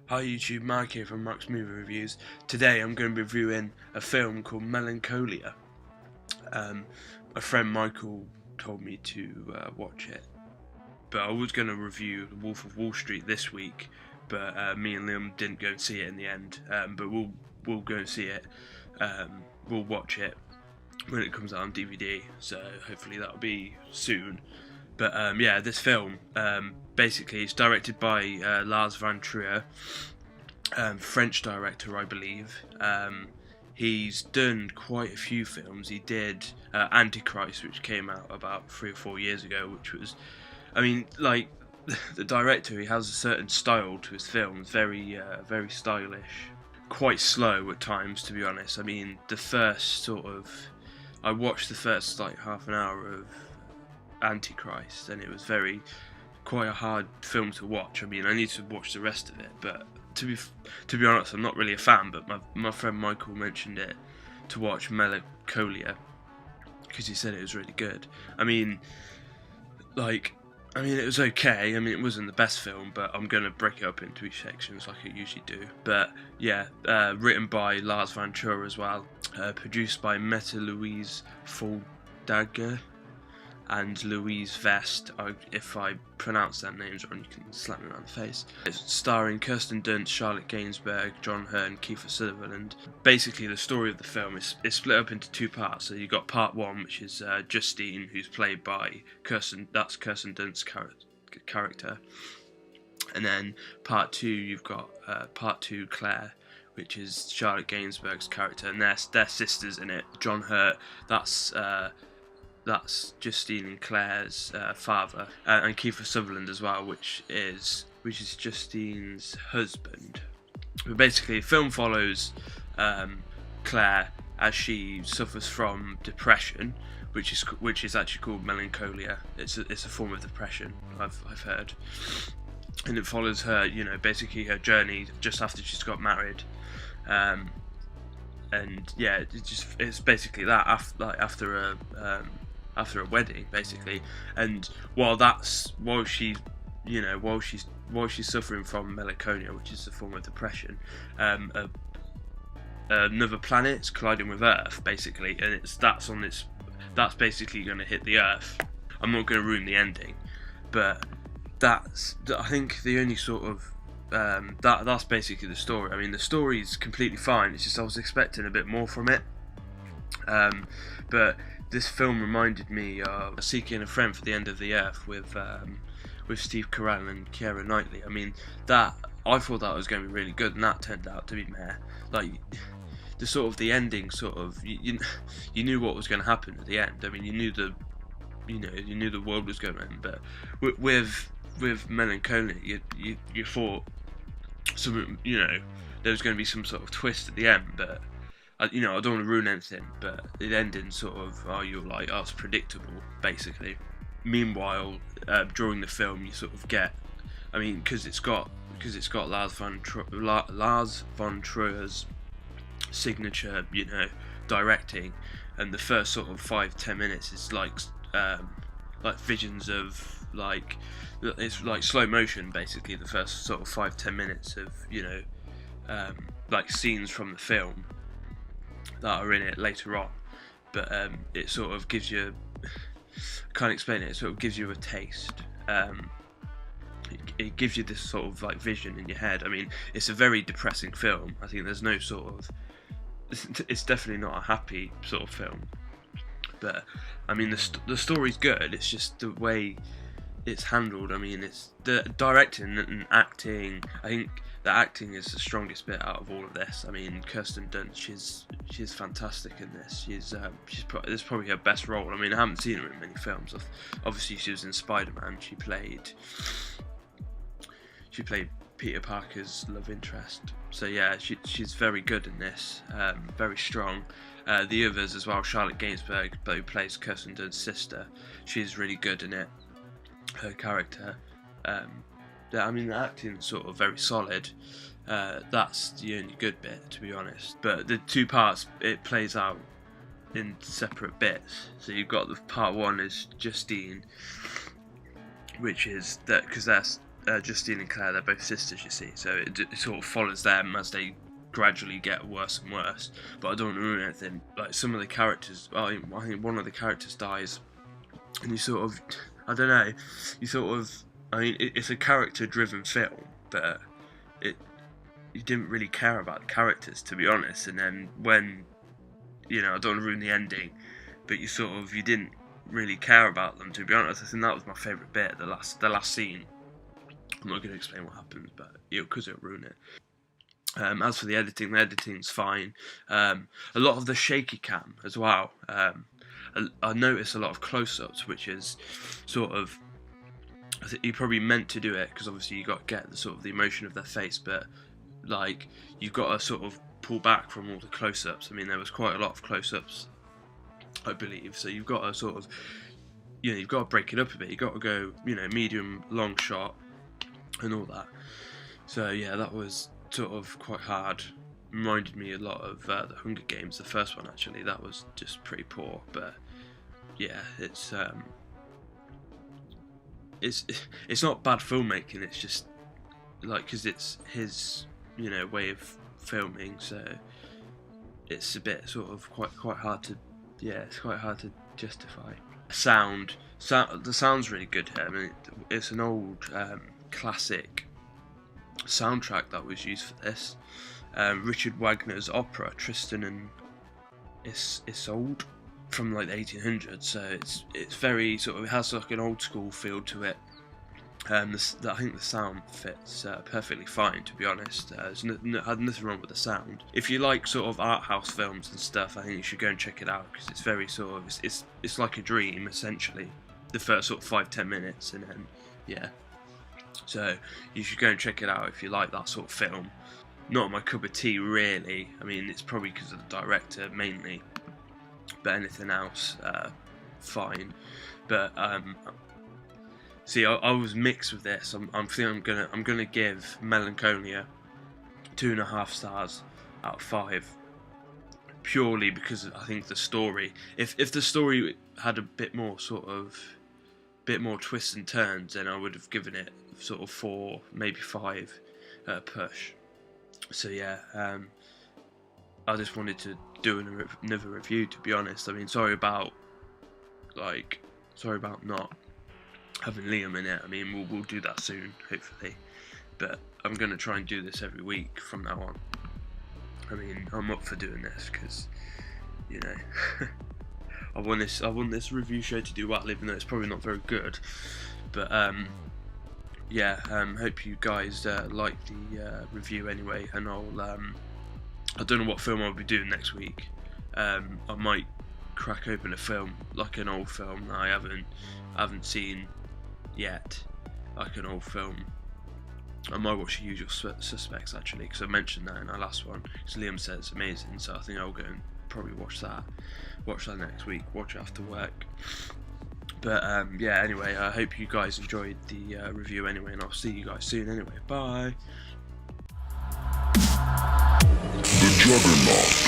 Hi YouTube, Mark here from Mark's Movie Reviews. Today I'm going to be reviewing a film called Melancholia. My friend Michael told me to watch it, but I was going to review The Wolf of Wall Street this week, but me and Liam didn't go and see it in the end. But we'll go and see it. We'll watch it when it comes out on DVD, so hopefully that'll be soon. But yeah, this film basically is directed by Lars van Trier, French director, I believe. He's done quite a few films. He did Antichrist, which came out about 3 or 4 years ago, which was, I mean, like, the director, he has a certain style to his films, very stylish, quite slow at times, to be honest. I mean, I watched the first like half an hour of Antichrist, and it was quite a hard film to watch. I mean, I need to watch the rest of it, but to be honest, I'm not really a fan. But my friend Michael mentioned it to watch Melancholia because he said it was really good. I mean, it was okay. I mean, it wasn't the best film, but I'm gonna break it up into each sections like I usually do. But yeah, written by Lars van Trier as well, produced by Mette Louise Foldager and Louise Vest. If I pronounce their names wrong, you can slap me around the face. It's starring Kirsten Dunst, Charlotte Gainsbourg, John Hurt and Kiefer Sutherland. Basically, the story of the film is split up into 2 parts. So you've got part 1, which is Justine, who's played by Kirsten Dunst's character. And then part 2, you've got part 2, Claire, which is Charlotte Gainsbourg's character, and they're sisters in it. John Hurt, that's Justine and Claire's father, and Kiefer Sutherland as well, which is Justine's husband. But basically, the film follows Claire as she suffers from depression, which is actually called melancholia. It's a form of depression, I've heard, and it follows her, basically her journey just after she's got married. And yeah, it's basically that after a wedding, basically. And while she's suffering from melancholia, which is a form of depression, another planet's colliding with Earth, basically, and that's basically going to hit the Earth. I'm not going to ruin the ending, but I think the only sort of that's basically the story. I mean, the story's completely fine. It's just I was expecting a bit more from it. But this film reminded me of Seeking a Friend for the End of the Earth with Steve Carell and Keira Knightley. I mean, I thought that was going to be really good, and that turned out to be meh. Like, the ending you knew what was going to happen at the end. I mean, you knew the world was going to end, but with Melancholia, you thought something, there was going to be some sort of twist at the end, but I don't want to ruin anything, but it ended it's predictable, basically. Meanwhile, during the film, you sort of get, I mean, because it's got Lars von Trier's signature, directing, and the first sort of 5-10 minutes is like visions of, it's like slow motion, basically. The first sort of 5-10 minutes of scenes from the film that are in it later on, but it sort of gives you, I can't explain it, it sort of gives you a taste. It gives you this sort of vision in your head. I mean, it's a very depressing film. I think there's no it's definitely not a happy sort of film, but I mean the story's good. It's just the way it's handled. I mean, it's the directing and acting. I think the acting is the strongest bit out of all of this. I mean, Kirsten Dunst, she's fantastic in this. This is probably her best role. I mean, I haven't seen her in many films. Obviously, she was in Spider-Man. She played Peter Parker's love interest. So yeah, she's very good in this. Very strong. The others as well. Charlotte Gainsbourg, who plays Kirsten Dunst's sister, she's really good in it. Her character. I mean, the acting's sort of very solid. That's the only good bit, to be honest. But the 2 parts, it plays out in separate bits. So you've got the part 1 is Justine, which is that because that's Justine and Claire, they're both sisters, you see, so it sort of follows them as they gradually get worse and worse. But I don't want to ruin anything. Like some of the characters, I think one of the characters dies, and you sort of, I don't know, you sort of, I mean, it's a character-driven film, but you didn't really care about the characters, to be honest. And then when, I don't want to ruin the ending, but you didn't really care about them, to be honest. I think that was my favourite bit, the last scene. I'm not going to explain what happens, but because it'll ruin it. As for the editing's fine. A lot of the shaky cam as well. I noticed a lot of close-ups, which is sort of, I think you probably meant to do it because obviously you got to get the sort of the emotion of their face, but like you've got to sort of pull back from all the close-ups. I mean, there was quite a lot of close-ups, I believe, so you've got to sort of, you've got to break it up a bit. You've got to go, medium, long shot and all that. So yeah, that was sort of quite hard. Reminded me a lot of the Hunger Games, the first one actually. That was just pretty poor, but yeah, it's not bad filmmaking. It's just like because it's his way of filming, so it's a bit sort of quite hard to it's quite hard to justify. The sound's really good here. I mean, it's an old classic soundtrack that was used for this. Richard Wagner's opera Tristan and Isolde from like the 1800s, so it's very sort of, it has like an old school feel to it. I think the sound fits perfectly fine, to be honest. There's had nothing wrong with the sound. If you like sort of art house films and stuff, I think you should go and check it out because it's very sort of it's like a dream essentially. The first sort of 5-10 minutes, and then yeah. So you should go and check it out if you like that sort of film. Not my cup of tea really. I mean, it's probably because of the director mainly, but anything else, fine. But see, I was mixed with this. I'm gonna give Melancholia 2.5 stars out of 5, purely because I think the story. If the story had a bit more twists and turns, then I would have given it sort of 4, maybe 5 push. So yeah, I just wanted to do another review, to be honest. I mean, sorry about not having Liam in it. I mean, we'll do that soon, hopefully. But I'm gonna try and do this every week from now on. I mean, I'm up for doing this because, I want this review show to do well, even though it's probably not very good. But yeah, hope you guys like the review anyway. And I don't know what film I'll be doing next week. I might crack open a film, like an old film that I haven't seen yet, like an old film. I might watch The Usual Suspects actually, because I mentioned that in our last one, because Liam said it's amazing, so I think I'll go and probably watch that next week, watch it after work. But yeah, anyway, I hope you guys enjoyed the review anyway, and I'll see you guys soon anyway. Bye. The Juggernaut.